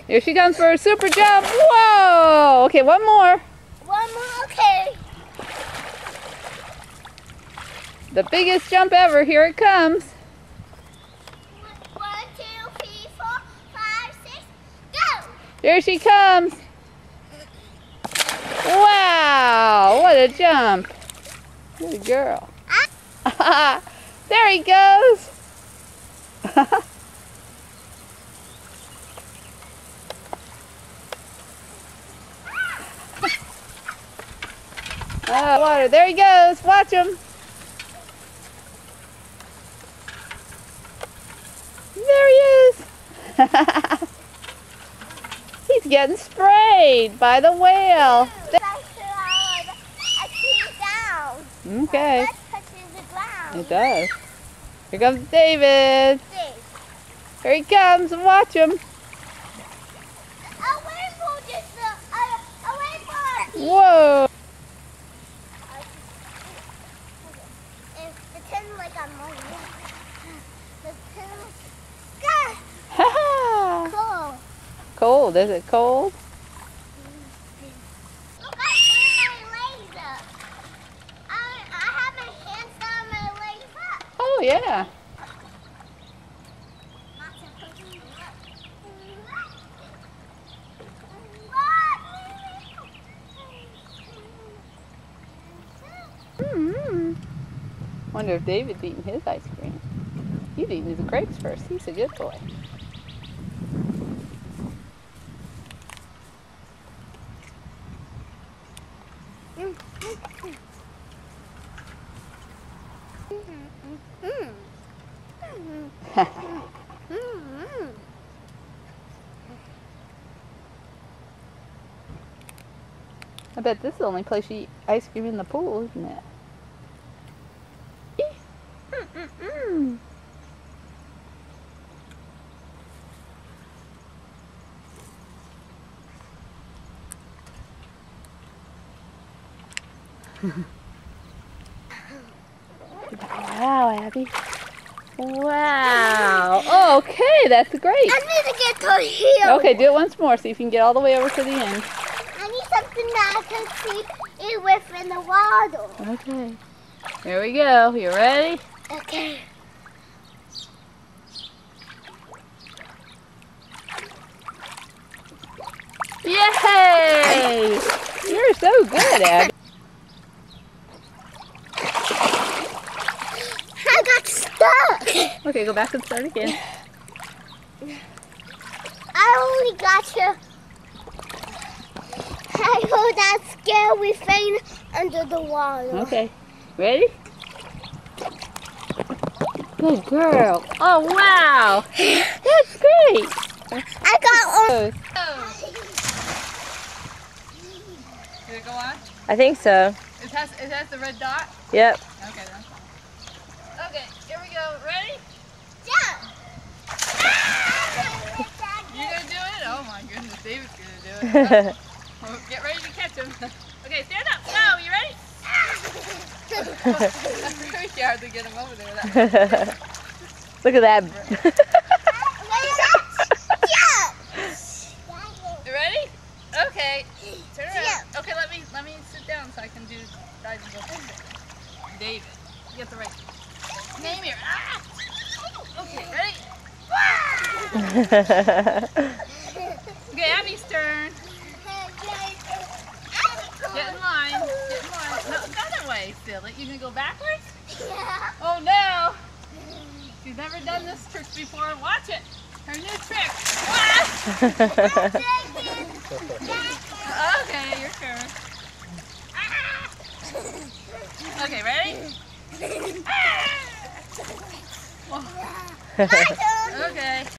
Here she comes for a super jump. Whoa! Okay, one more. One more, okay. The biggest jump ever. Here it comes. 1, 2, 3, 4, 5, 6, go! Here she comes. Wow! What a jump. Good girl. There he goes. Oh, water. There he goes. Watch him. There he is. He's getting sprayed by the whale. Okay. It does. Here comes David. Here he comes. Watch him. Whoa. Cool. Cold. Is it cold? Look, I put my legs up. I have my hands down my legs up. Oh, yeah. Wonder if David's eating his ice cream. He's eating his grapes first. He's a good boy. I bet this is the only place you eat ice cream in the pool, isn't it? Wow, Abby. Wow. Okay, that's great. I need to get to here. Okay, do it once more. See if you can get all the way over to the end. I need something that I can keep it with in the water. Okay. Here we go. You ready? Okay. Yay! You're so good, Abby. I got stuck. Okay, go back and start again. I only got you. I heard that scary thing under the water. Okay. Ready? Good girl. Oh, wow. That's great. I got on. Did it go on? I think so. It has the red dot? Yep. Okay, that's fine. Okay, here we go. Ready? Jump. You gonna do it? Oh my goodness, David's gonna do it. Well, get ready to catch him. Okay, stand up. Go, you ready? That's very hard to get him over there. Look at that. You ready? Okay. Turn around. Okay, let me sit down so I can do diving. David, you get the right name here. Ah! Okay, ready? Okay, Abby's turn. Get in line. Get in line. No, go that way, silly. You gonna go backwards? Yeah. Oh no! She's never done this trick before. Watch it. Her new trick. Okay, your turn. Okay, ready? My turn.